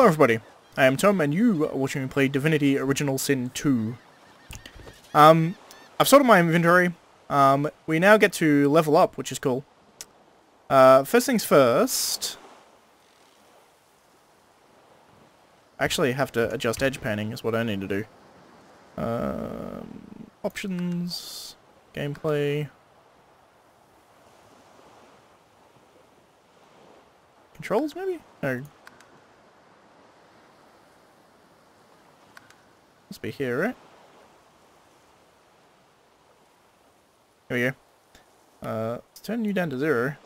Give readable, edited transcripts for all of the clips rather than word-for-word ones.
Hello everybody, I am Tom and you are watching me play Divinity Original Sin 2. I've sorted my inventory. We now get to level up, which is cool. First things first. I actually have to adjust edge panning is what I need to do. Options, gameplay, controls maybe? No. Must be here, right? Here we go. Let's turn you down to 0.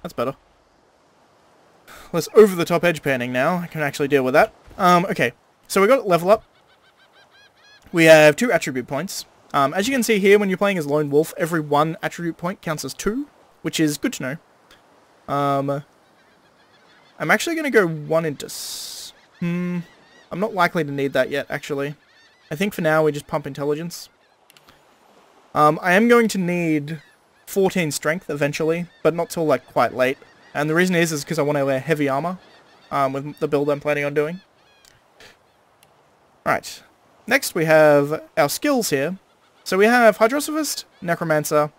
That's better. Less over-the-top edge panning now. I can actually deal with that. Okay. So we got level up. We have 2 attribute points. As you can see here, when you're playing as Lone Wolf, every 1 attribute point counts as 2, which is good to know. I'm actually going to go 1 into... I'm not likely to need that yet, actually. I think for now we just pump intelligence. I am going to need 14 strength eventually, but not till like quite late. And the reason is because I want to wear heavy armor with the build I'm planning on doing. Right. Next we have our skills here. So we have Hydrosophist, Necromancer.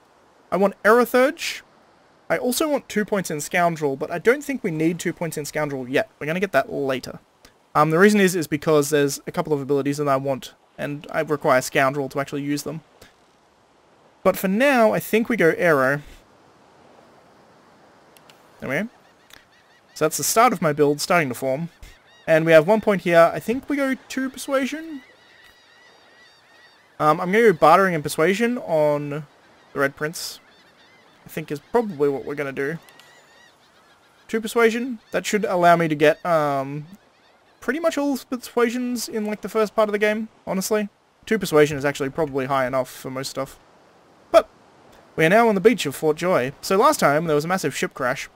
I want Aerothurge. I also want 2 points in Scoundrel, but I don't think we need 2 points in Scoundrel yet. We're going to get that later. The reason is because there's a couple of abilities that I want, and I require Scoundrel to actually use them. But for now, I think we go Aero. There we go. So that's the start of my build, starting to form. And we have 1 point here. I think we go 2 Persuasion. I'm going to go Bartering and Persuasion on the Red Prince. I think is probably what we're going to do. 2 Persuasion. That should allow me to get pretty much all Persuasions in like the first part of the game, honestly. 2 Persuasion is actually probably high enough for most stuff. But we are now on the beach of Fort Joy. So last time there was a massive ship crash.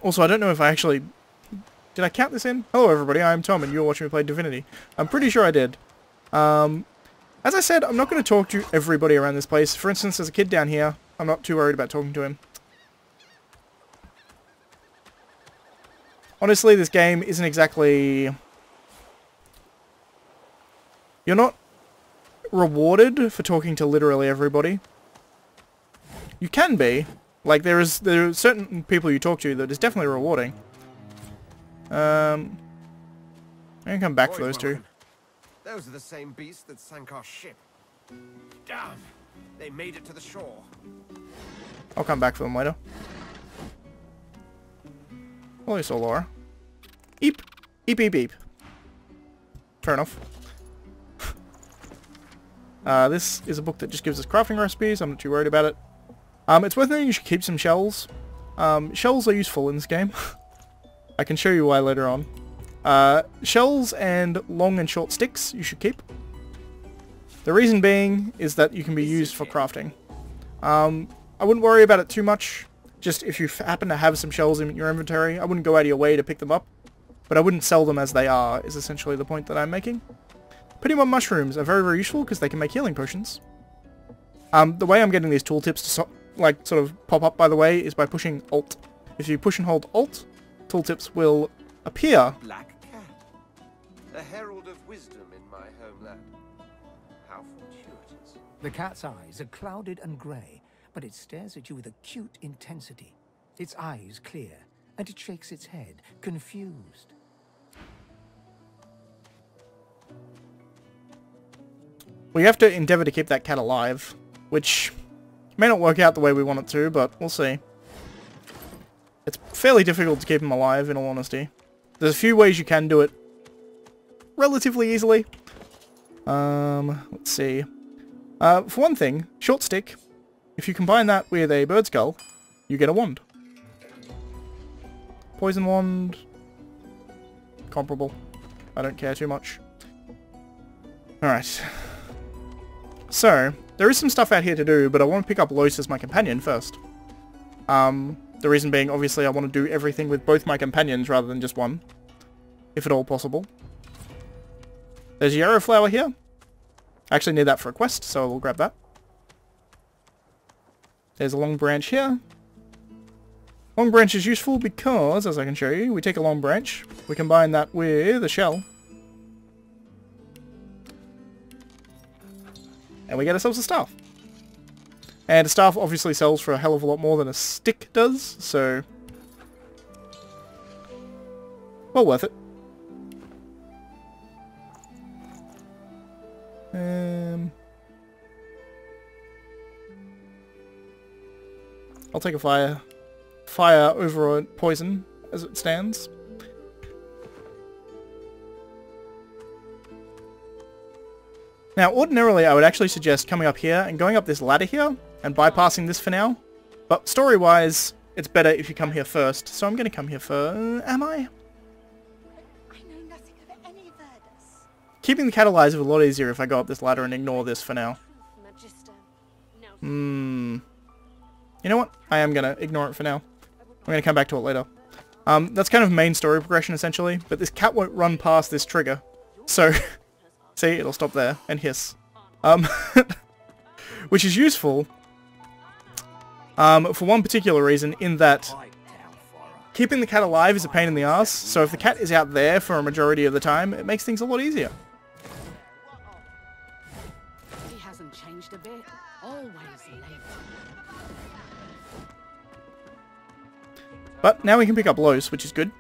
Also, I don't know if I actually... Did I count this in? Hello everybody, I'm Tom and you're watching me play Divinity. I'm pretty sure I did. As I said, I'm not going to talk to everybody around this place. For instance, there's a kid down here. I'm not too worried about talking to him. Honestly, this game isn't exactly... You're not rewarded for talking to literally everybody. You can be. Like, there are certain people you talk to that is definitely rewarding. I'm gonna come back for those two. Those are the same beasts that sank our ship. Damn! They made it to the shore. I'll come back for them later. Well, you saw Laura. Eep! Eep, eep, eep. Fair enough. This is a book that just gives us crafting recipes. I'm not too worried about it. It's worth noting you should keep some shells. Shells are useful in this game. I can show you why later on. Shells and long and short sticks you should keep. The reason being is that you can be used for crafting. I wouldn't worry about it too much. Just if you happen to have some shells in your inventory, I wouldn't go out of your way to pick them up. But I wouldn't sell them as they are, is essentially the point that I'm making. Pokemon mushrooms are very, very useful because they can make healing potions. The way I'm getting these tooltips to sort of pop up, by the way, is by pushing Alt. If you push and hold Alt, tooltips will appear. Black cat, a herald of wisdom in my homeland. How fortuitous. The cat's eyes are clouded and grey, but it stares at you with acute intensity. Its eyes clear, and it shakes its head, confused. We have to endeavour to keep that cat alive, which may not work out the way we want it to, but we'll see. It's fairly difficult to keep him alive, in all honesty. There's a few ways you can do it relatively easily. Let's see. For one thing, short stick. If you combine that with a bird skull, you get a wand. Poison wand. Comparable. I don't care too much. Alright. So, there is some stuff out here to do, but I want to pick up Los as my companion first. The reason being, obviously, I want to do everything with both my companions rather than just one. If at all possible. There's a yarrow flower here. I actually need that for a quest, so we'll grab that. There's a long branch here. Long branch is useful because, as I can show you, we take a long branch, we combine that with a shell, and we get ourselves a staff. And a staff obviously sells for a hell of a lot more than a stick does, so... well worth it. I'll take a fire. Fire over poison, as it stands. Now, ordinarily I would actually suggest coming up here and going up this ladder here and bypassing this for now. But story-wise, it's better if you come here first. So I'm going to come here first. Am I? I know nothing of any Verdus. Keeping the cat alive is a lot easier if I go up this ladder and ignore this for now. You know what? I am going to ignore it for now. I'm going to come back to it later. That's kind of main story progression, essentially. But this cat won't run past this trigger. So, see, it'll stop there and hiss. Which is useful for one particular reason, in that keeping the cat alive is a pain in the ass. So if the cat is out there for a majority of the time, it makes things a lot easier. He hasn't changed a bit. Always late. But now we can pick up Los, which is good.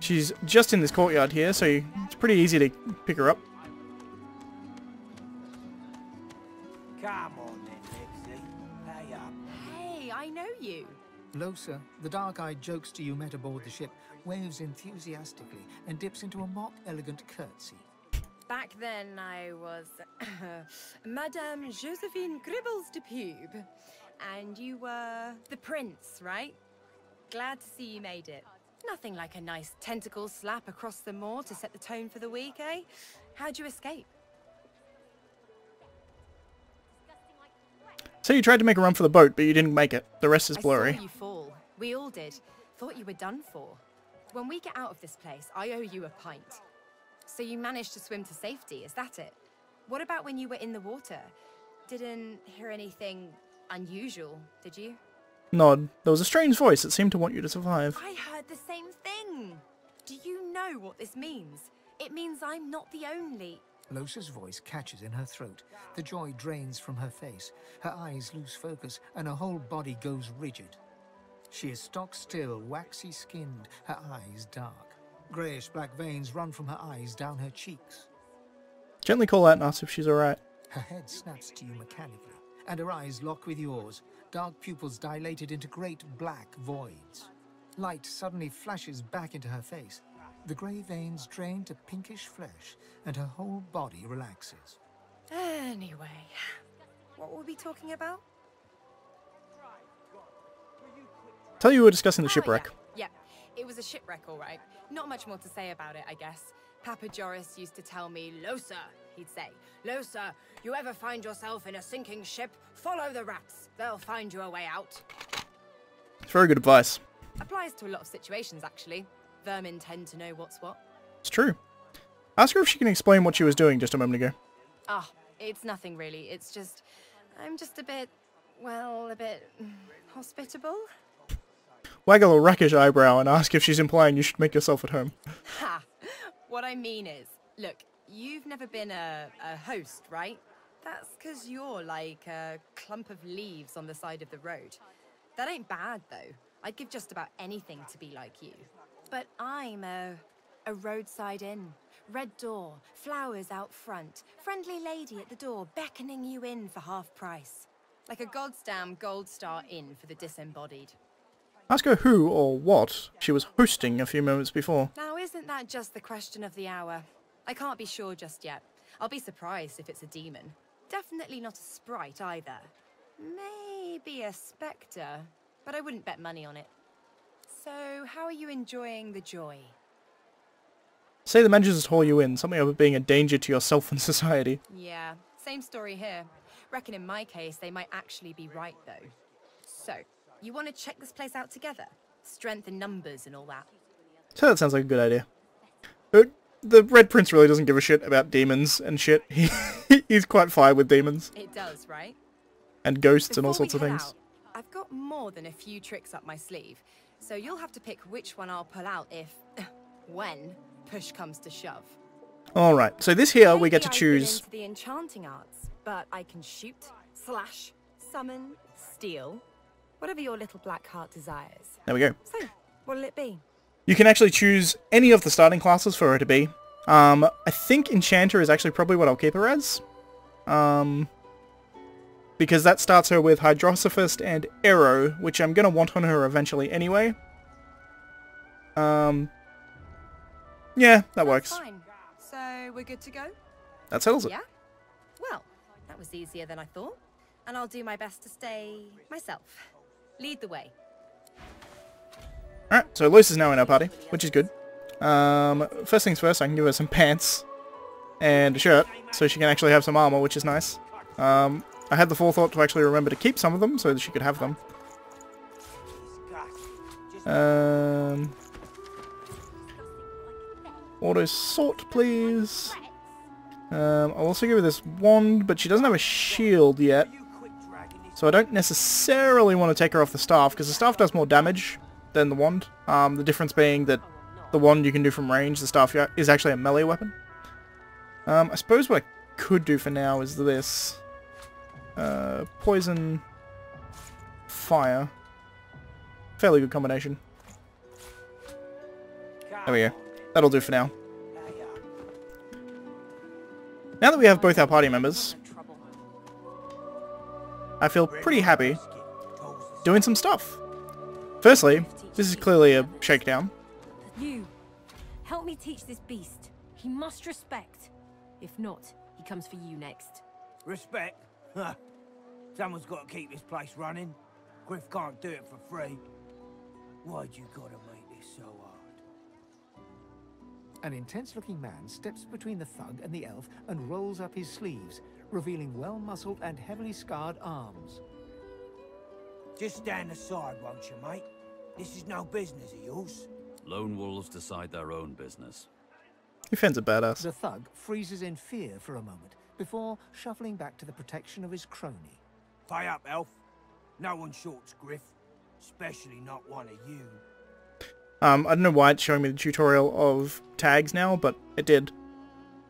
She's just in this courtyard here, so it's pretty easy to pick her up. Come on then, Lexi. Pay up. Hey, I know you. Losa, the dark-eyed jokester you met aboard the ship, waves enthusiastically and dips into a mock elegant curtsy. Back then I was Madame Josephine Gribbles de Pube. And you were the prince, right? Glad to see you made it. Nothing like a nice tentacle slap across the moor to set the tone for the week, eh? How'd you escape? So you tried to make a run for the boat, but you didn't make it. The rest is blurry. I saw you fall. We all did. Thought you were done for. When we get out of this place, I owe you a pint. So you managed to swim to safety, is that it? What about when you were in the water? Didn't hear anything unusual, did you? Nod. There was a strange voice that seemed to want you to survive. I heard the same thing. Do you know what this means? It means I'm not the only... Losa's voice catches in her throat. The joy drains from her face. Her eyes lose focus, and her whole body goes rigid. She is stock still, waxy skinned, her eyes dark. Greyish-black veins run from her eyes down her cheeks. Gently call out and ask if she's alright. Her head snaps to you mechanically, and her eyes lock with yours, dark pupils dilated into great black voids. Light suddenly flashes back into her face. The grey veins drain to pinkish flesh, and her whole body relaxes. Anyway, what were we talking about? Tell you we were discussing the shipwreck. Yeah, it was a shipwreck, all right. Not much more to say about it, I guess. Papa Joris used to tell me, Losa, he'd say, Losa, you ever find yourself in a sinking ship, follow the rats. They'll find you a way out. It's very good advice. Applies to a lot of situations, actually. Vermin tend to know what's what. It's true. Ask her if she can explain what she was doing just a moment ago. Ah, it's nothing really. It's just, I'm just a bit, well, a bit hospitable. Waggle a rakish eyebrow and ask if she's implying you should make yourself at home. Ha! What I mean is, look, you've never been a host, right? That's because you're like a clump of leaves on the side of the road. That ain't bad, though. I'd give just about anything to be like you. But I'm a roadside inn. Red door, flowers out front, friendly lady at the door beckoning you in for half price. Like a goddamn gold star inn for the disembodied. Ask her who or what she was hosting a few moments before. Now, isn't that just the question of the hour? I can't be sure just yet. I'll be surprised if it's a demon. Definitely not a sprite either. Maybe a spectre, but I wouldn't bet money on it. So, how are you enjoying the joy? Say the managers haul you in, something about being a danger to yourself and society. Yeah, same story here. Reckon in my case, they might actually be right, though. So, you want to check this place out together? Strength in numbers and all that. So that sounds like a good idea. But the Red Prince really doesn't give a shit about demons and shit. He's quite fine with demons. It does, right? And ghosts and all Before sorts of we head things. out, I've got got more than a few tricks up my sleeve, so you'll have to pick which one I'll pull out if, when, push comes to shove. Alright, so this here we get to Maybe I've been choose... into the enchanting arts, but I can shoot, slash, summon, steal, whatever your little black heart desires. There we go. So, what'll it be? You can actually choose any of the starting classes for her to be. I think Enchanter is actually probably what I'll keep her as. Because that starts her with Hydrosophist and Arrow, which I'm going to want on her eventually anyway. Yeah, that works. Fine. So, we're good to go? That settles it. Yeah? Well, that was easier than I thought. And I'll do my best to stay myself. Lead the way. Alright, so Luce is now in our party, which is good. First things first, I can give her some pants and a shirt, so she can actually have some armor, which is nice. I had the forethought to actually remember to keep some of them, so that she could have them. Auto sort, please. I'll also give her this wand, but she doesn't have a shield yet. So I don't necessarily want to take her off the staff, because the staff does more damage than the wand. The difference being that the wand you can do from range, the staff is actually a melee weapon. I suppose what I could do for now is this. Poison, fire. Fairly good combination. There we go. That'll do for now. Now that we have both our party members, I feel pretty happy doing some stuff. Firstly, this is clearly a shakedown. You, help me teach this beast. He must respect. If not, he comes for you next. Respect? Huh. Someone's got to keep this place running. Griff can't do it for free. Why'd you gotta make this so hard? An intense-looking man steps between the thug and the elf and rolls up his sleeves, revealing well-muscled and heavily scarred arms. Just stand aside, won't you, mate? This is no business of yours. Lone wolves decide their own business. Defen's a badass. The thug freezes in fear for a moment before shuffling back to the protection of his crony. Pay up, elf. No one shorts Griff, especially not one of you. I don't know why it's showing me the tutorial of tags now, but it did.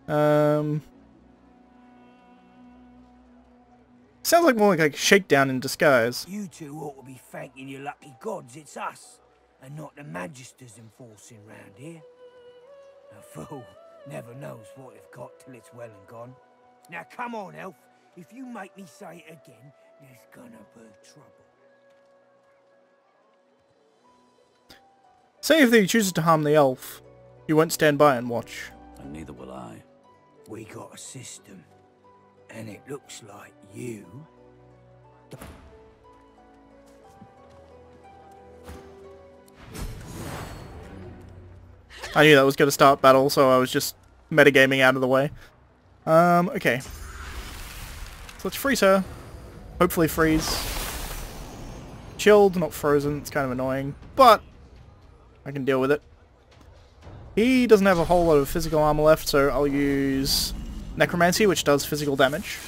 Sounds like more like a shakedown in disguise. You two ought to be thanking your lucky gods it's us, and not the magisters enforcing round here. A fool never knows what they've got till it's well and gone. Now come on, elf. If you make me say it again, there's gonna be trouble. Say if he chooses to harm the elf, you won't stand by and watch. And neither will I. We got a system, and it looks like you... I knew that was going to start battle, so I was just metagaming out of the way. Okay. So let's freeze her. Hopefully freeze. Chilled, not frozen. It's kind of annoying, but I can deal with it. He doesn't have a whole lot of physical armor left, so I'll use Necromancy, which does physical damage.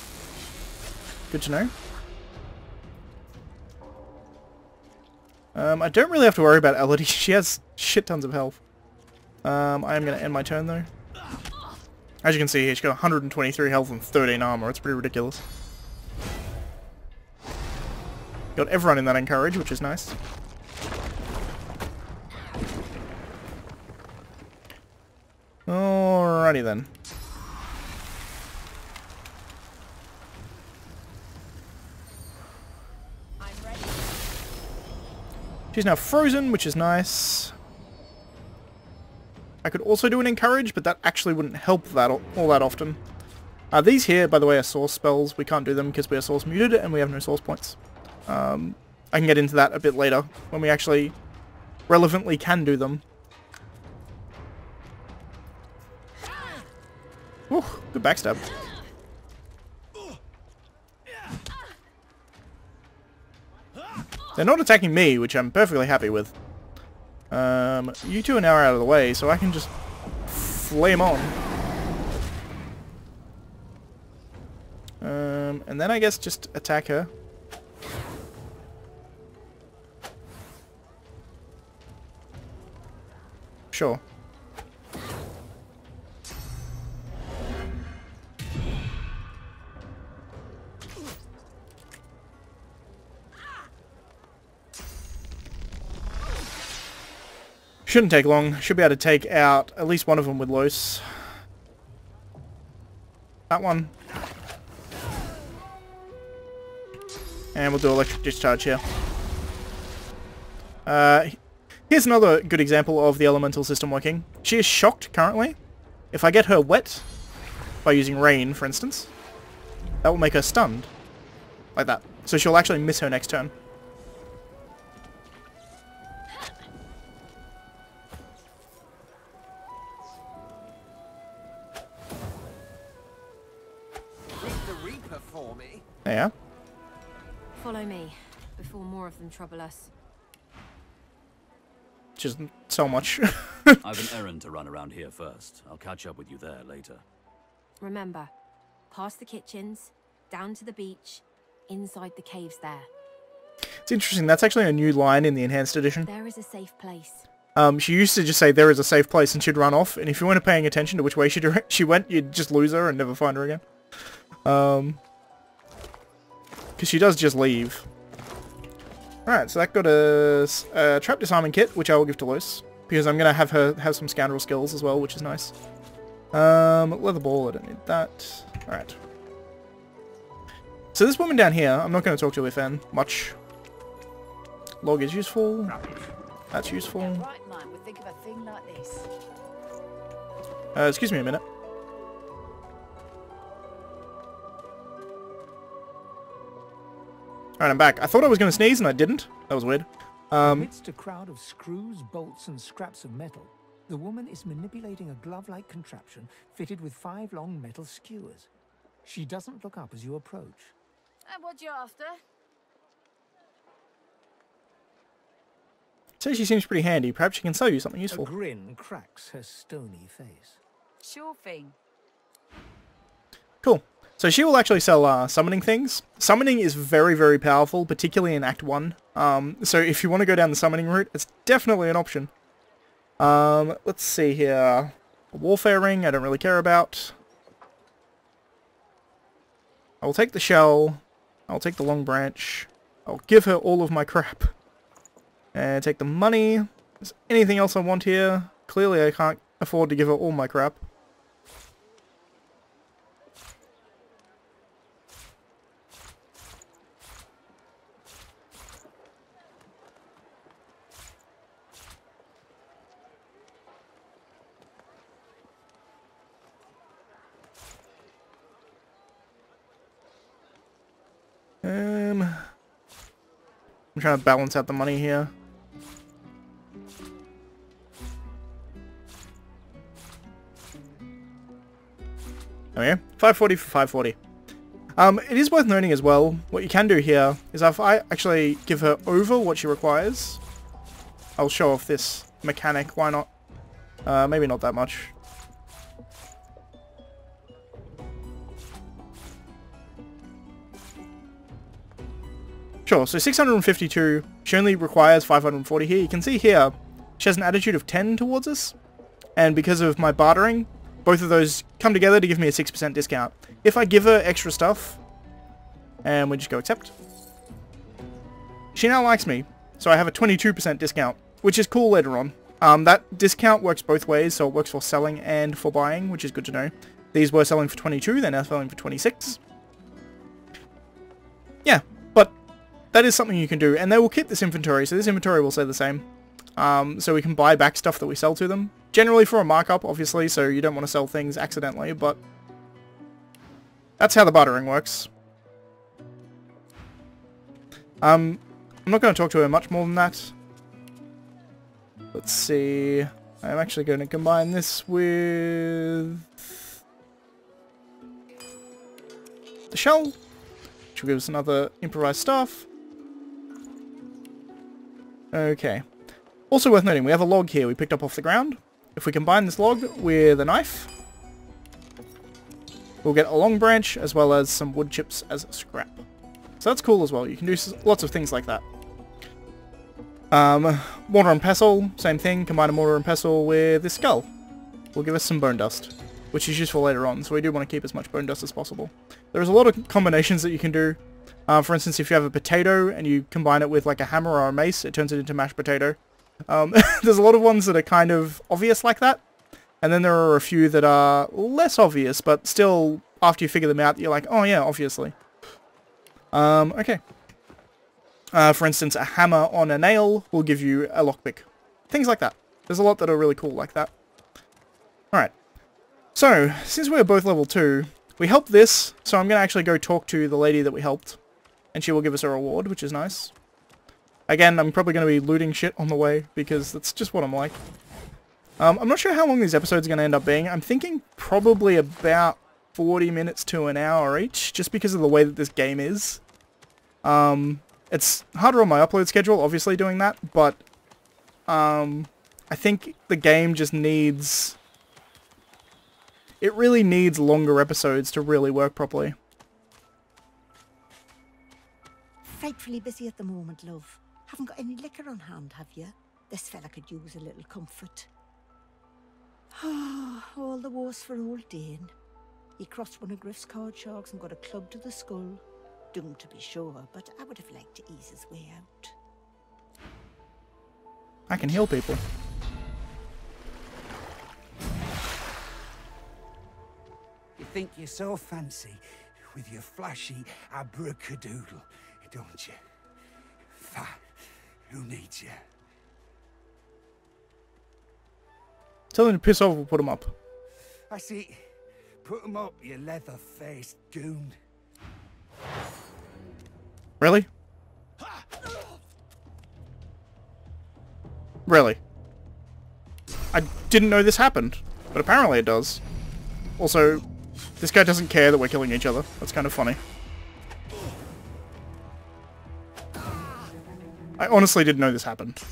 Good to know. I don't really have to worry about Elodie. She has shit tons of health. I am going to end my turn, though. As you can see here, she's got 123 health and 13 armor. It's pretty ridiculous. Got everyone in that encourage, which is nice. Alrighty then. She's now frozen, which is nice. I could also do an encourage, but that actually wouldn't help that all that often. These here, by the way, are source spells. We can't do them because we are source muted and we have no source points. I can get into that a bit later when we actually relevantly can do them. Ooh, good backstab. They're not attacking me, which I'm perfectly happy with. You two are now out of the way, so I can just flame on. And then I guess just attack her. Sure. Shouldn't take long. Should be able to take out at least one of them with Los. That one. And we'll do electric discharge here. Here's another good example of the elemental system working. She is shocked currently. If I get her wet, by using rain for instance, that will make her stunned. Like that. So she'll actually miss her next turn. Yeah. Follow me, before more of them trouble us. Just so much. I've an errand to run around here first. I'll catch up with you there later. Remember, past the kitchens, down to the beach, inside the caves there. It's interesting, that's actually a new line in the Enhanced Edition. There is a safe place. She used to just say there is a safe place and she'd run off, and if you weren't paying attention to which way she went, you'd just lose her and never find her again. Because she does just leave. Alright, so that got us a trap disarming kit, which I will give to Los, because I'm going to have her have some scoundrel skills as well, which is nice. Leather ball, I don't need that. Alright. So this woman down here, I'm not going to talk to Ifan much. Log is useful. That's useful. Right mind would think of a thing like this. Excuse me a minute. Alright, I'm back. I thought I was going to sneeze and I didn't. That was weird. Amidst a crowd of screws, bolts, and scraps of metal, the woman is manipulating a glove-like contraption fitted with 5 long metal skewers. She doesn't look up as you approach. And what you after? So she seems pretty handy. Perhaps she can sell you something A useful. grin cracks her stony face. Sure thing. Cool. So she will actually sell summoning things. Summoning is very, very powerful, particularly in Act 1. So if you want to go down the summoning route, it's definitely an option. Let's see here. A warfare ring, I don't really care about. I will take the shell. I'll take the long branch. I'll give her all of my crap. And take the money. Is there anything else I want here? Clearly I can't afford to give her all my crap. I'm trying to balance out the money here. Oh yeah, 540 for 540. It is worth noting as well, what you can do here is if I actually give her over what she requires, I'll show off this mechanic, why not? Maybe not that much. Sure, so 652, she only requires 540 here. You can see here, she has an attitude of 10 towards us. And because of my bartering, both of those come together to give me a 6% discount. If I give her extra stuff, and we just go accept, she now likes me, so I have a 22% discount, which is cool later on. That discount works both ways, so it works for selling and for buying, which is good to know. These were selling for 22, they're now selling for 26. Yeah, but that is something you can do, and they will keep this inventory, so this inventory will stay the same. So we can buy back stuff that we sell to them. Generally for a markup, obviously, so you don't want to sell things accidentally, but that's how the bartering works. I'm not going to talk to her much more than that. Let's see. I'm actually going to combine this with the shell, which will give us another improvised staff. Okay. Also worth noting, we have a log here we picked up off the ground. If we combine this log with a knife, we'll get a long branch as well as some wood chips as scrap. So that's cool as well. You can do lots of things like that. Mortar and pestle, same thing. Combine a mortar and pestle with this skull. Will give us some bone dust, which is useful later on, so we do want to keep as much bone dust as possible. There's a lot of combinations that you can do. For instance, if you have a potato and you combine it with like a hammer or a mace, it turns it into mashed potato. There's a lot of ones that are kind of obvious like that, and then there are a few that are less obvious, but still, after you figure them out, you're like, oh yeah, obviously. Okay. For instance, a hammer on a nail will give you a lockpick. Things like that. There's a lot that are really cool like that. Alright. So, since we're both level 2, we helped this, so I'm going to actually go talk to the lady that we helped. And she will give us a reward, which is nice. Again, I'm probably going to be looting shit on the way, because that's just what I'm like. I'm not sure how long these episodes are going to end up being. I'm thinking probably about 40 minutes to an hour each, just because of the way that this game is. It's harder on my upload schedule, obviously, doing that, but I think the game just needs... It really needs longer episodes to really work properly. Frightfully busy at the moment, love. Haven't got any liquor on hand, have you? This fella could use a little comfort. All the worse for old Dane. He crossed one of Griff's card sharks and got a club to the skull. Doomed to be sure, but I would have liked to ease his way out. I can heal people. You think you're so fancy with your flashy abracadadoodle, don't you? Who needs you? Tell him to piss off, we'll put him up. I see. Put him up, you leather-faced goon. Really? Really? I didn't know this happened, but apparently it does. Also, this guy doesn't care that we're killing each other. That's kind of funny. I honestly didn't know this happened.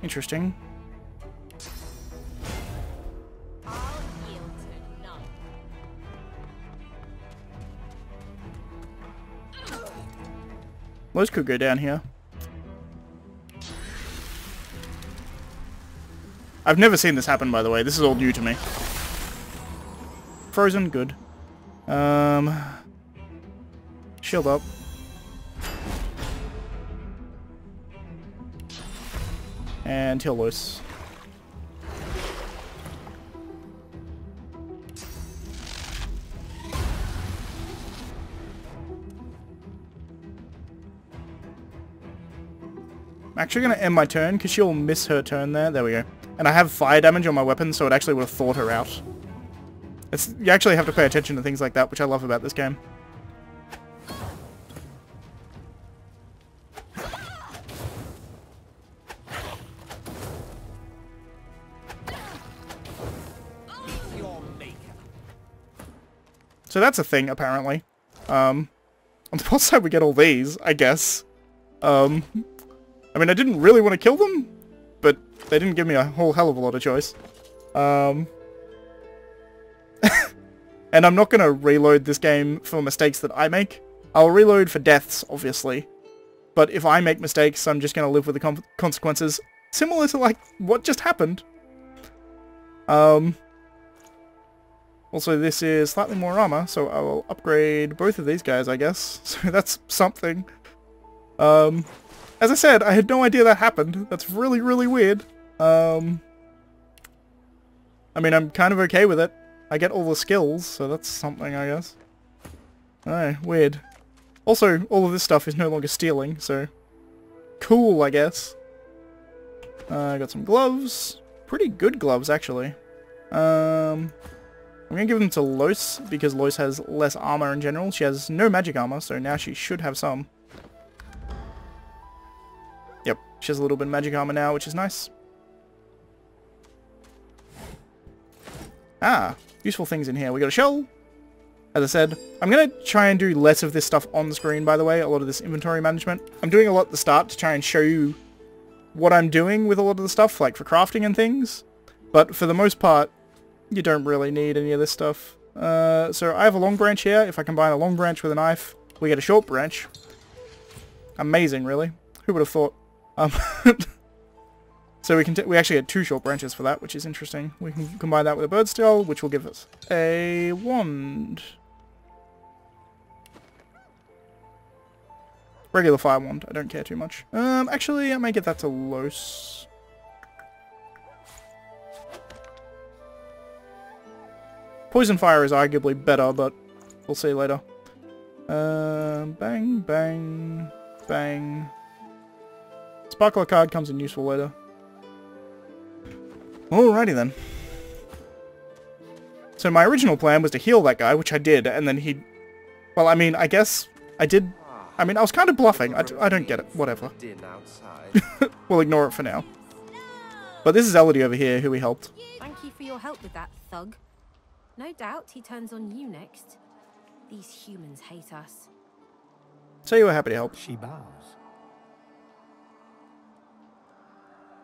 Interesting. Those could go down here. I've never seen this happen, by the way. This is all new to me. Frozen, good. Shield up. And heal loose. I'm actually going to end my turn because she'll miss her turn there. There we go. And I have fire damage on my weapon, so it actually would have thawed her out. You actually have to pay attention to things like that, which I love about this game. So that's a thing, apparently. On the boss side we get all these, I guess. I mean, I didn't really want to kill them, but they didn't give me a whole hell of a lot of choice. And I'm not going to reload this game for mistakes that I make. I'll reload for deaths, obviously. But if I make mistakes, I'm just going to live with the consequences. Similar to, like, what just happened. Also, this is slightly more armor, so I will upgrade both of these guys, I guess. So that's something. As I said, I had no idea that happened. That's really, really weird. I mean, I'm kind of okay with it. I get all the skills, so that's something, I guess. Alright, weird. Also, all of this stuff is no longer stealing, so... Cool, I guess. I got some gloves. Pretty good gloves, actually. I'm gonna give them to Los, because Los has less armor in general. She has no magic armor, so now she should have some. Yep, she has a little bit of magic armor now, which is nice. Ah, useful things in here. We got a shell, As I said, I'm going to try and do less of this stuff on the screen, by the way, a lot of this inventory management. I'm doing a lot at the start to try and show you what I'm doing with a lot of the stuff, like for crafting and things. But for the most part, you don't really need any of this stuff. So I have a long branch here. If I combine a long branch with a knife, we get a short branch. Amazing, really. Who would have thought? So we actually get 2 short branches for that, which is interesting. We can combine that with a bird skull, which will give us a wand. Regular fire wand. I don't care too much. Actually, I may get that to Los. Poison fire is arguably better, but we'll see later. Bang, bang, bang. Sparkler card comes in useful later. Alrighty then. So my original plan was to heal that guy, which I did, and then he... Well, I mean, I guess I did... I mean, I was kind of bluffing. I don't get it. Whatever. We'll ignore it for now. But this is Elodie over here, who we helped. Thank you for your help with that, thug. No doubt he turns on you next. These humans hate us. So you were happy to help. She bows.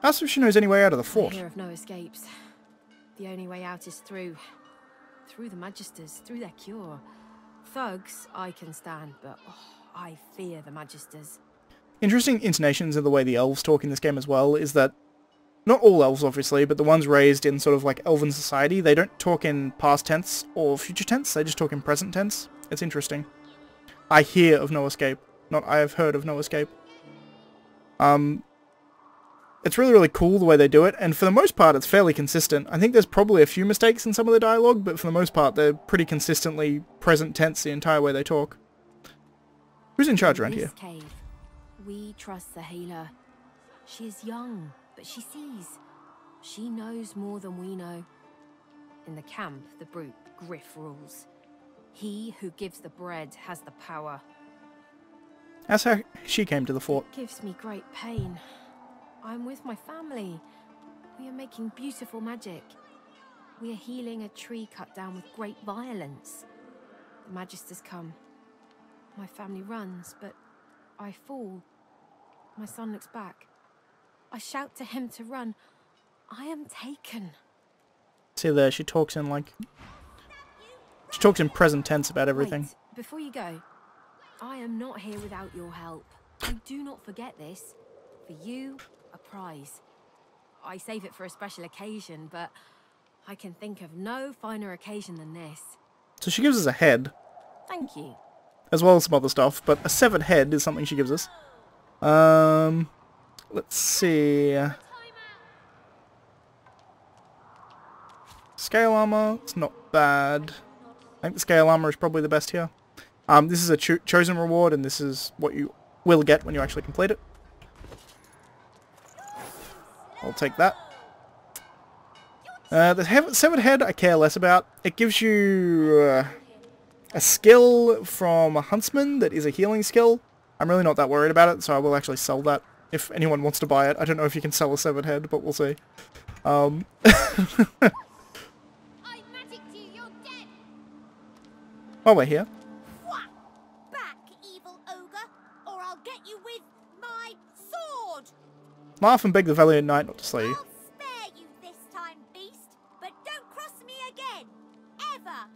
Ask if she knows any way out of the fort. I hear of no escapes. The only way out is through the Magisters, through their cure. Thugs I can stand, but I fear the Magisters. Interesting intonations of the way the elves talk in this game as well is that, not all elves obviously, but the ones raised in sort of like elven society, they don't talk in past tense or future tense, they just talk in present tense. It's interesting. I hear of no escape, not I have heard of no escape. It's really, really cool the way they do it, and for the most part it's fairly consistent. I think there's probably a few mistakes in some of the dialogue, but for the most part they're pretty consistently present tense the entire way they talk. Who's in charge around here? Cave, we trust the healer. She is young, but she sees. She knows more than we know. In the camp, the brute Griff rules. He who gives the bread has the power. That's how she came to the fort. It gives me great pain. I'm with my family. We are making beautiful magic. We are healing a tree cut down with great violence. The Magisters come. My family runs, but I fall. My son looks back. I shout to him to run. I am taken. See there, she talks in like... She talks in present tense about everything. Wait, before you go, I am not here without your help. I do not forget this. For you, a prize. I save it for a special occasion, but I can think of no finer occasion than this. So she gives us a head. Thank you. As well as some other stuff, but a severed head is something she gives us. Let's see. Scale armor, it's not bad. I think the scale armor is probably the best here. This is a chosen reward, and this is what you will get when you actually complete it. I'll take that. The severed head I care less about. It gives you a skill from a huntsman that is a healing skill. I'm really not that worried about it, so I will actually sell that if anyone wants to buy it. I don't know if you can sell a severed head, but we'll see. While we're here. Back, evil ogre, or I'll get you with my sword. Laugh and beg the valiant knight not to slay you. I'll spare you this time, beast, but don't cross me again, ever.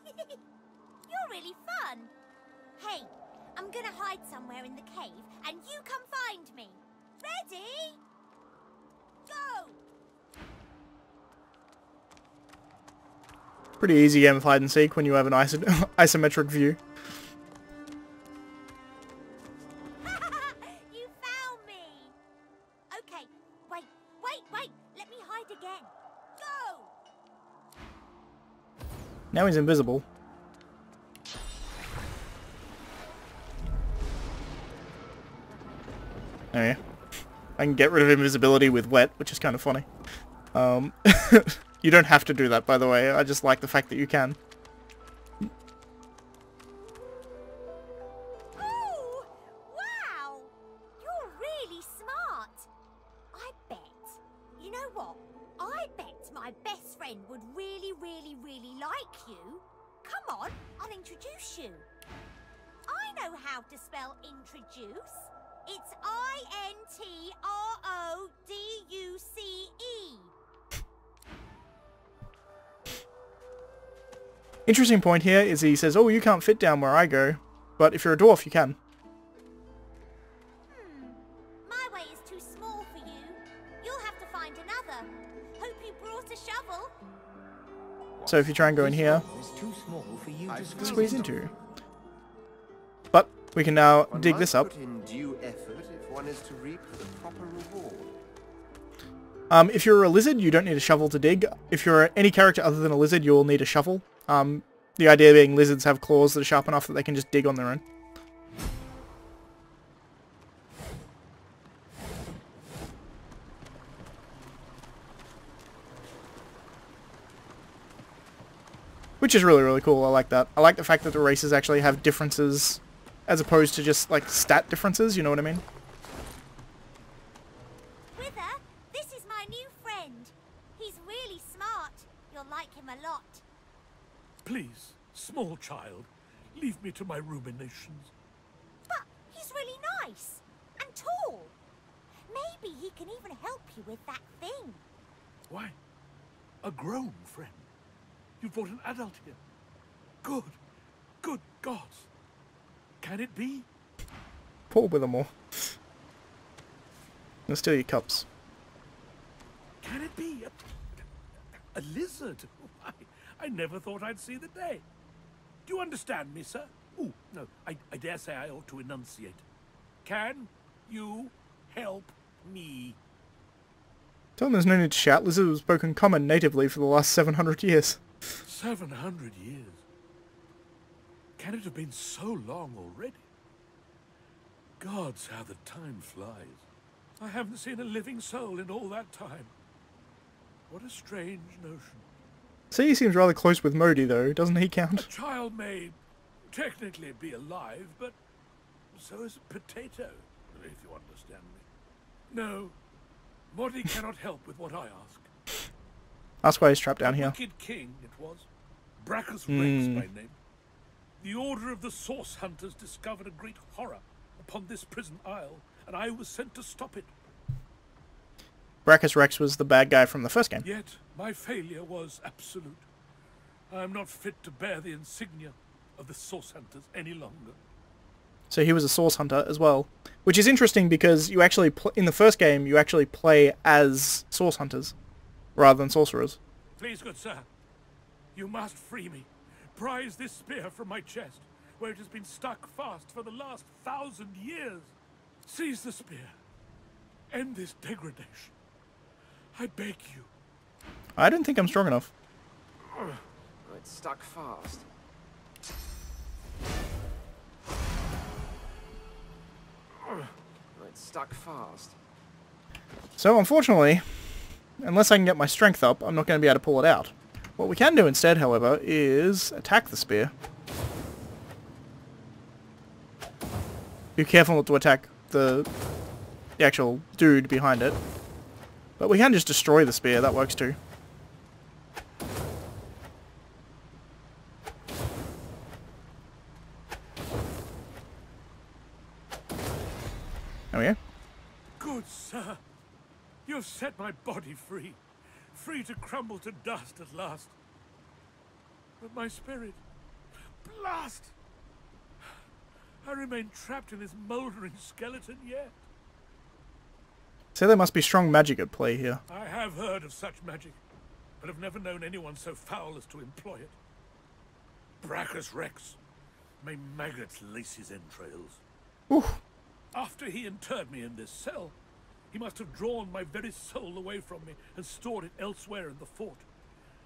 You're really fun. Hey, I'm gonna hide somewhere in the cave, and you come find me. Ready? Go. Pretty easy game of hide and seek when you have an isometric view. You found me! Okay, wait, let me hide again. Go! Now he's invisible. Oh yeah. I can get rid of invisibility with wet, which is kind of funny. You don't have to do that, by the way. I just like the fact that you can. Ooh! Wow! You're really smart. I bet. You know what? I bet my best friend would really like you. Come on, I'll introduce you. I know how to spell introduce. It's I-N-T-R-O-D-U-C-E. Interesting point here is he says, oh, you can't fit down where I go, but if you're a dwarf, you can. My way is too small for you. You'll have to find another. Hope you brought a shovel. So if you try and go in here, It's too small for you to squeeze into. But we can now One dig must this up. put in due effort if one is to reap the proper reward. If you're a lizard, you don't need a shovel to dig. If you're any character other than a lizard, you'll need a shovel. The idea being lizards have claws that are sharp enough that they can just dig on their own. Which is really, really cool. I like that. I like the fact that the races actually have differences as opposed to just, like, stat differences, you know what I mean? Wither, this is my new friend. He's really smart. You'll like him a lot. Please, small child, leave me to my ruminations. But he's really nice and tall. Maybe he can even help you with that thing. Why? A grown friend? You brought an adult here. Good. Good gods. Can it be? Pour with them more. Let's steal your cups. Can it be? A lizard? I never thought I'd see the day. Do you understand me, sir? Oh, no, I dare say I ought to enunciate. Can you help me? Tell them there's no need to shout. Lizard has spoken common natively for the last 700 years. 700 years? Can it have been so long already? Gods, how the time flies. I haven't seen a living soul in all that time. What a strange notion. See, he seems rather close with Modi, though. Doesn't he count? A child may technically be alive, but so is a potato, if you understand me. No, Modi cannot help with what I ask. That's why he's trapped down here. Wicked king it was, Brachus Rex by name. The order of the Source Hunters discovered a great horror upon this prison isle, and I was sent to stop it. Brachus Rex was the bad guy from the first game. Yet my failure was absolute. I am not fit to bear the insignia of the Source Hunters any longer. So he was a source hunter as well, which is interesting because you actually in the first game you actually play as source hunters rather than sorcerers. Please, good sir, you must free me. Prise this spear from my chest, where it has been stuck fast for the last 1,000 years. Seize the spear. End this degradation. I beg you. I don't think I'm strong enough. It's stuck fast. It's stuck fast. So unfortunately, unless I can get my strength up, I'm not going to be able to pull it out. What we can do instead, however, is attack the spear. Be careful not to attack the actual dude behind it. But we can just destroy the spear, that works too. There we go. Good sir, you've set my body free. Free to crumble to dust at last. But my spirit, blast! I remain trapped in this mouldering skeleton yet. So there must be strong magic at play here. I have heard of such magic, but have never known anyone so foul as to employ it. Brachus Rex, may maggots lace his entrails. Oof. After he interred me in this cell, he must have drawn my very soul away from me and stored it elsewhere in the fort.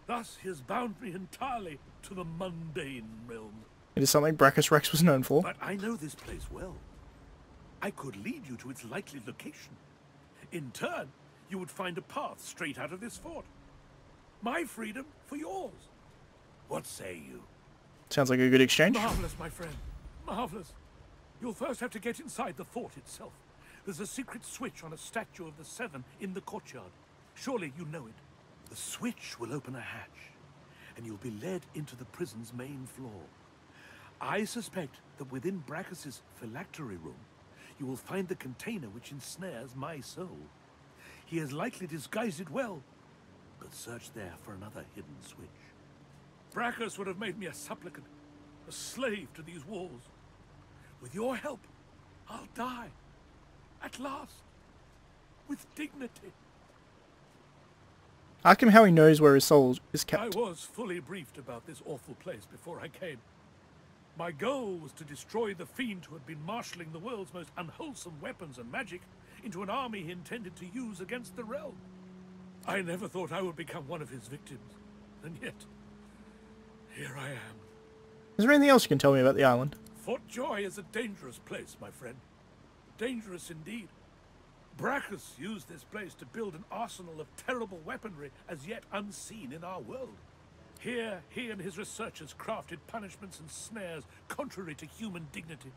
Thus he has bound me entirely to the mundane realm. It is something Brachus Rex was known for. But I know this place well. I could lead you to its likely location. In turn, you would find a path straight out of this fort. My freedom for yours. What say you? Sounds like a good exchange. Marvelous, my friend. Marvelous. You'll first have to get inside the fort itself. There's a secret switch on a statue of the Seven in the courtyard. Surely you know it. The switch will open a hatch, and you'll be led into the prison's main floor. I suspect that within Brachus's phylactery room, you will find the container which ensnares my soul. He has likely disguised it well, but search there for another hidden switch. Brachus would have made me a supplicant, a slave to these walls. With your help, I'll die. At last. With dignity. Ask him how he knows where his soul is kept. I was fully briefed about this awful place before I came. My goal was to destroy the fiend who had been marshalling the world's most unwholesome weapons and magic into an army he intended to use against the realm. I never thought I would become one of his victims, and yet, here I am. Is there anything else you can tell me about the island? Fort Joy is a dangerous place, my friend. Dangerous indeed. Brachus used this place to build an arsenal of terrible weaponry as yet unseen in our world. Here, he and his researchers crafted punishments and snares contrary to human dignity.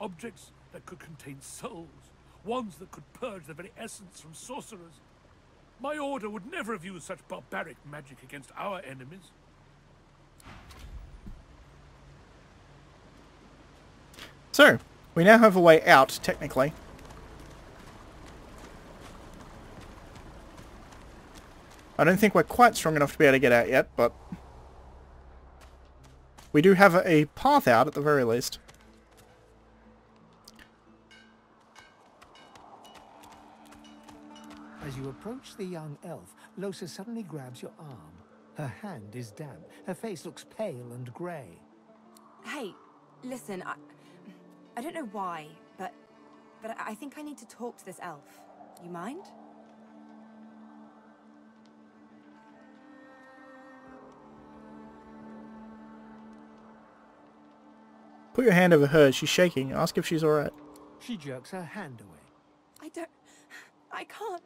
Objects that could contain souls, wands that could purge the very essence from sorcerers. My order would never have used such barbaric magic against our enemies. So, we now have a way out, technically. I don't think we're quite strong enough to be able to get out yet, but we do have a path out at the very least. As you approach the young elf, Losa suddenly grabs your arm. Her hand is damp. Her face looks pale and grey. Hey, listen, I don't know why, but I think I need to talk to this elf. You mind? Put your hand over hers. She's shaking. Ask if she's alright. She jerks her hand away. I can't.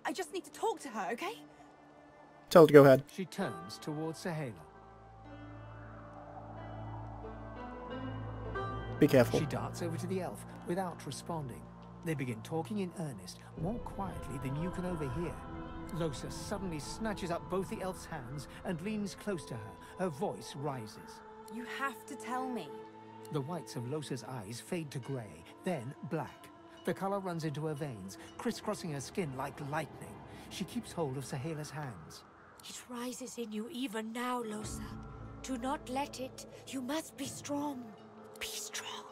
I just need to talk to her, okay? Tell her to go ahead. She turns towards Sahala. Be careful. She darts over to the elf without responding. They begin talking in earnest, more quietly than you can overhear. Losa suddenly snatches up both the elf's hands and leans close to her. Her voice rises. You have to tell me. The whites of Losa's eyes fade to grey, then black. The colour runs into her veins, crisscrossing her skin like lightning. She keeps hold of Sahela's hands. It rises in you even now, Losa. Do not let it. You must be strong. Be strong.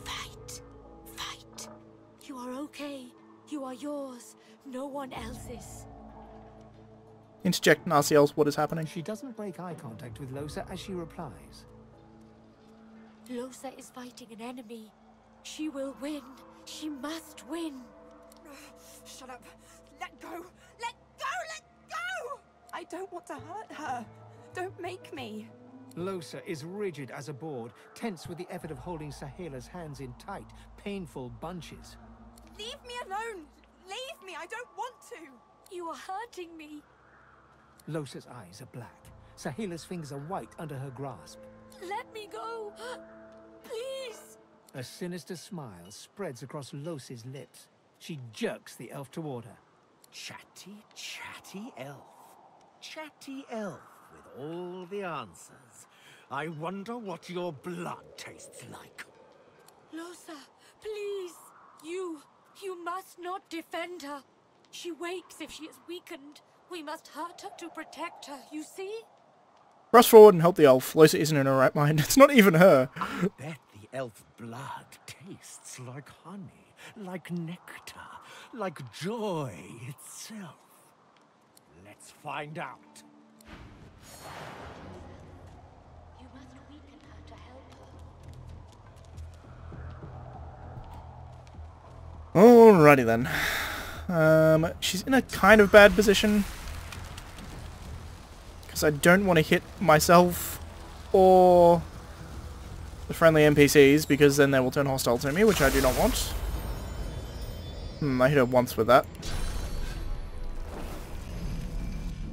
Fight. Fight. You are okay. You are yours. No one else's. Interject and ask the elves what is happening. She doesn't break eye contact with Losa as she replies. Losa is fighting an enemy. She will win. She must win. Shut up. Let go. Let go. Let go. I don't want to hurt her. Don't make me. Losa is rigid as a board, tense with the effort of holding Sahela's hands in tight, painful bunches. Leave me alone. Leave me. I don't want to. You are hurting me. Losa's eyes are black. Sahela's fingers are white under her grasp. Let me go. Please. A sinister smile spreads across Losa's lips. She jerks the elf toward her. Chatty, chatty elf. Chatty elf with all the answers. I wonder what your blood tastes like. Losa, please. You must not defend her. She wakes if she is weakened. We must hurt her to protect her, you see? Rush forward and help the elf. Losa isn't in her right mind. It's not even her. I bet the elf's blood tastes like honey, like nectar, like joy itself. Let's find out. You must weaken her to help her. Alrighty then. She's in a kind of bad position. Because I don't want to hit myself or the friendly NPCs, because then they will turn hostile to me, which I do not want. I hit her once with that.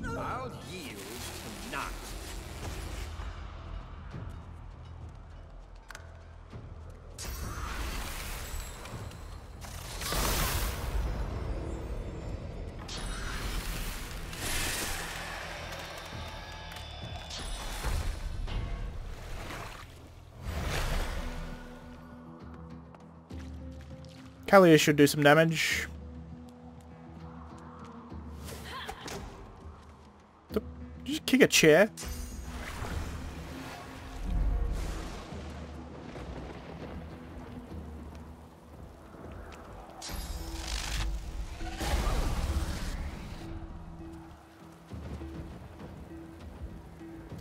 I'll yield to none. Kalia should do some damage. Did you just kick a chair?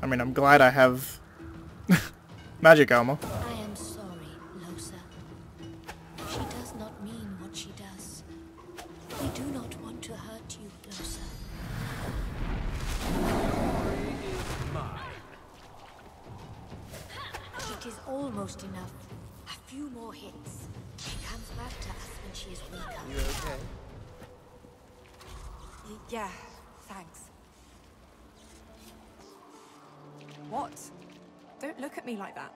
I mean, I'm glad I have magic armor. I am sorry, Losa. She does not mean what she does. We do not want to hurt you, Losa. It is almost enough. A few more hits. She comes back to us when she is weaker. You okay? Yeah, thanks. What? Don't look at me like that.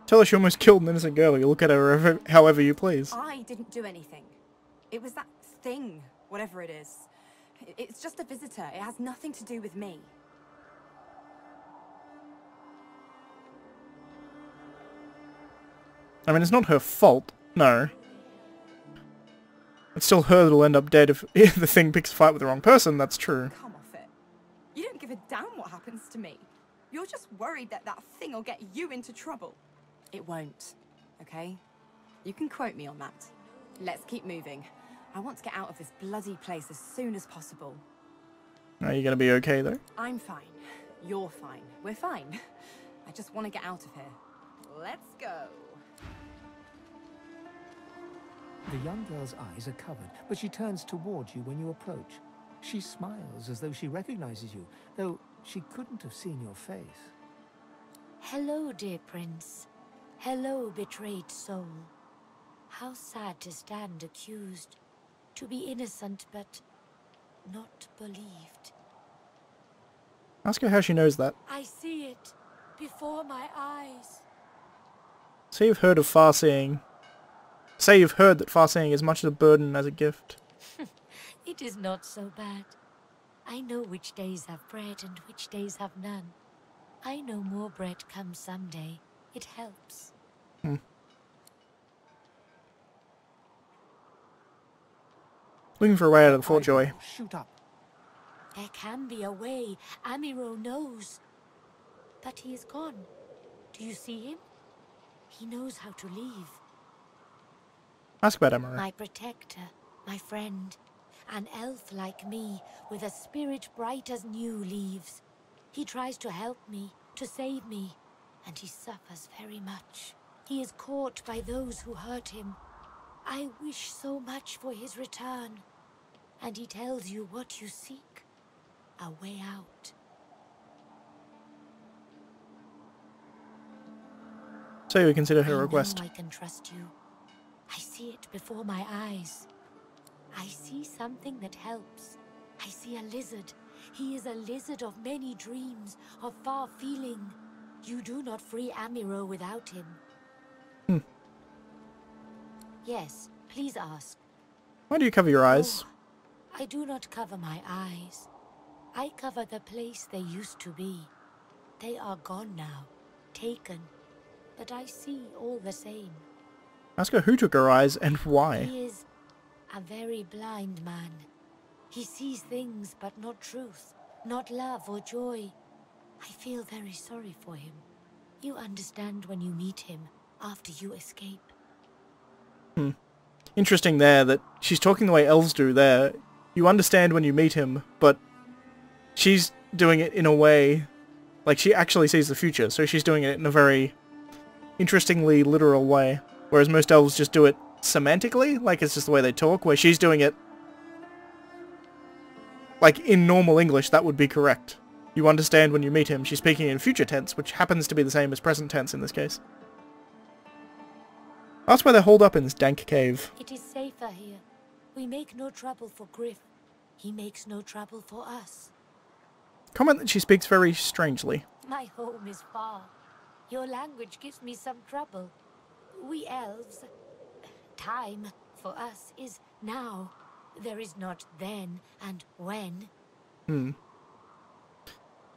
Tell her she almost killed an innocent girl. You look at her however you please. I didn't do anything. It was that thing, whatever it is. It's just a visitor. It has nothing to do with me. I mean, it's not her fault. No. It's still her that'll end up dead if the thing picks a fight with the wrong person, that's true. Come off it. You don't give a damn what happens to me. You're just worried that that thing will get you into trouble. It won't, okay? You can quote me on that. Let's keep moving. I want to get out of this bloody place as soon as possible. Are you gonna be okay, though? I'm fine. You're fine. We're fine. I just want to get out of here. Let's go. The young girl's eyes are covered, but she turns towards you when you approach. She smiles as though she recognizes you, though she couldn't have seen your face. Hello, dear prince. Hello, betrayed soul. How sad to stand accused, to be innocent but not believed. Ask her how she knows that. I see it before my eyes. Say you've heard of far-seeing. Say you've heard that far-seeing is much as a burden as a gift. It is not so bad. I know which days have bread and which days have none. I know more bread comes someday. It helps. Looking for a way out of the Fort Joy. Shoot up. There can be a way. Amiro knows. But he is gone. Do you see him? He knows how to leave. Ask about Emma. My protector, my friend. An elf like me, with a spirit bright as new leaves. He tries to help me, to save me, and he suffers very much. He is caught by those who hurt him. I wish so much for his return. And he tells you what you seek. A way out. So you consider her request. I know I can trust you. I see it before my eyes. I see something that helps. I see a lizard. He is a lizard of many dreams, of far feeling. You do not free Amiro without him. Yes, please ask. Why do you cover your eyes? Oh, I do not cover my eyes. I cover the place they used to be. They are gone now, taken. But I see all the same. Ask her who took her eyes and why. He is a very blind man. He sees things but not truth, not love or joy. I feel very sorry for him. You understand when you meet him, after you escape. Interesting there that she's talking the way elves do there. You understand when you meet him, but she's doing it in a way like she actually sees the future, so she's doing it in a very interestingly literal way. Whereas most elves just do it semantically, like it's just the way they talk, where she's doing it like in normal English, that would be correct. You understand when you meet him. She's speaking in future tense, which happens to be the same as present tense in this case. That's why they're holed up in this dank cave. It is safer here. We make no trouble for Griff. He makes no trouble for us. Comment that she speaks very strangely. My home is far. Your language gives me some trouble. We elves... Time, for us, is now. There is not then and when.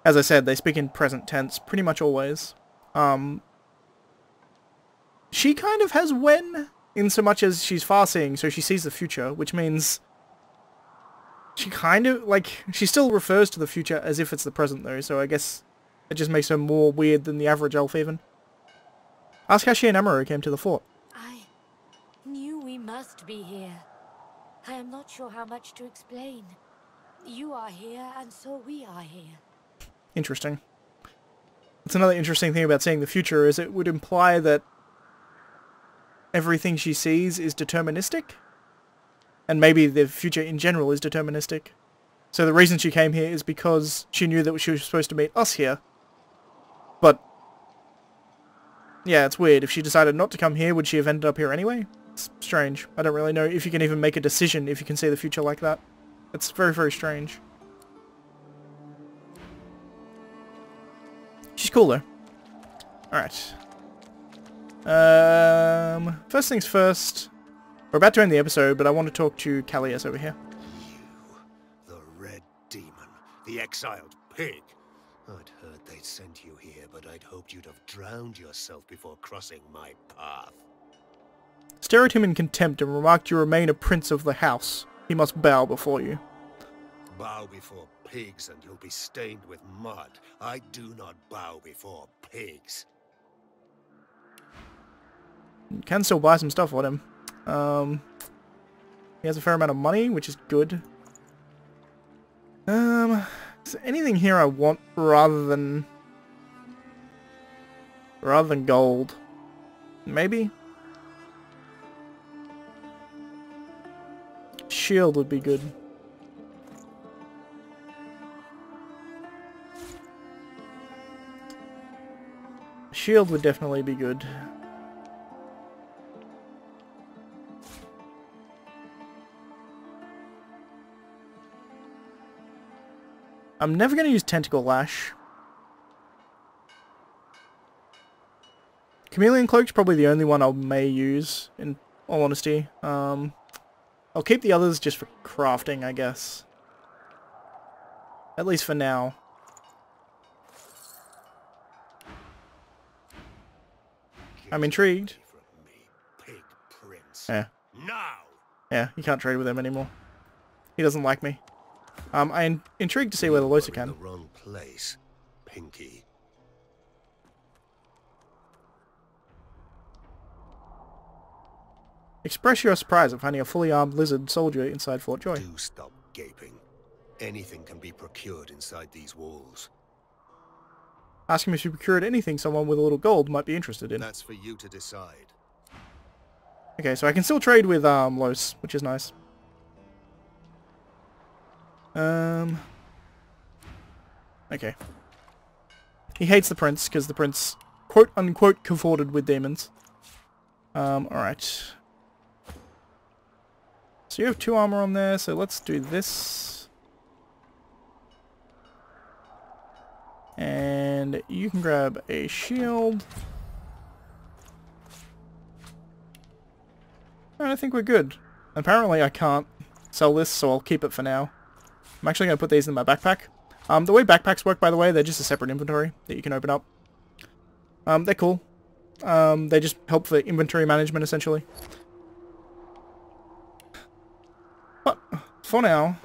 As I said, they speak in present tense pretty much always. She kind of has when, in so much as she's far-seeing, so she sees the future, which means she kind of, like, she still refers to the future as if it's the present, though, so I guess it just makes her more weird than the average elf, even. Ask how she and Amaro came to the fort. I knew we must be here. I am not sure how much to explain. You are here, and so we are here. Interesting. That's another interesting thing about seeing the future, is it would imply that everything she sees is deterministic? And maybe the future in general is deterministic. So the reason she came here is because she knew that she was supposed to meet us here. But yeah, it's weird. If she decided not to come here, would she have ended up here anyway? It's strange. I don't really know if you can even make a decision if you can see the future like that. It's very, very strange. She's cool though. Alright. First things first. We're about to end the episode, but I want to talk to Callias over here. You, the red demon, the exiled pig. I'd heard they'd sent you here, but I'd hoped you'd have drowned yourself before crossing my path. Stare at him in contempt and remarked you remain a prince of the house. He must bow before you. Bow before pigs and you'll be stained with mud. I do not bow before pigs. You can still buy some stuff on him. He has a fair amount of money, which is good. Is there anything here I want rather than gold? Maybe? Shield would be good. Shield would definitely be good. I'm never going to use Tentacle Lash. Chameleon Cloak's probably the only one I may use, in all honesty. I'll keep the others just for crafting, I guess. At least for now. I'm intrigued. Yeah. Yeah, you can't trade with him anymore. He doesn't like me. I'm intrigued to see whether Losa can. The wrong place, Pinky. Express your surprise at finding a fully armed lizard soldier inside Fort Joy. Do stop gaping. Anything can be procured inside these walls. Ask him if you procured anything someone with a little gold might be interested in. That's for you to decide. Okay, so I can still trade with Los, which is nice. Okay. He hates the prince because the prince quote unquote cavorted with demons. Alright. So you have 2 armor on there, so let's do this. And you can grab a shield. And I think we're good. Apparently I can't sell this, so I'll keep it for now. I'm actually going to put these in my backpack. The way backpacks work, by the way, they're just a separate inventory that you can open up. They're cool. They just help for inventory management, essentially. But, for now,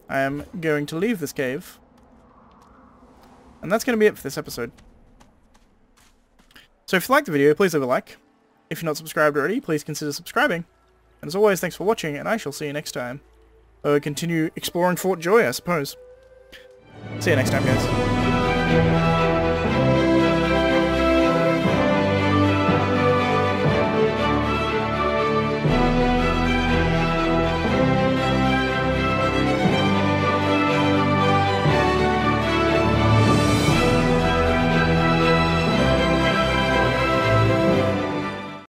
I am going to leave this cave. And that's going to be it for this episode. So if you liked the video, please leave a like. If you're not subscribed already, please consider subscribing. And as always, thanks for watching, and I shall see you next time. Continue exploring Fort Joy, I suppose. See you next time, guys.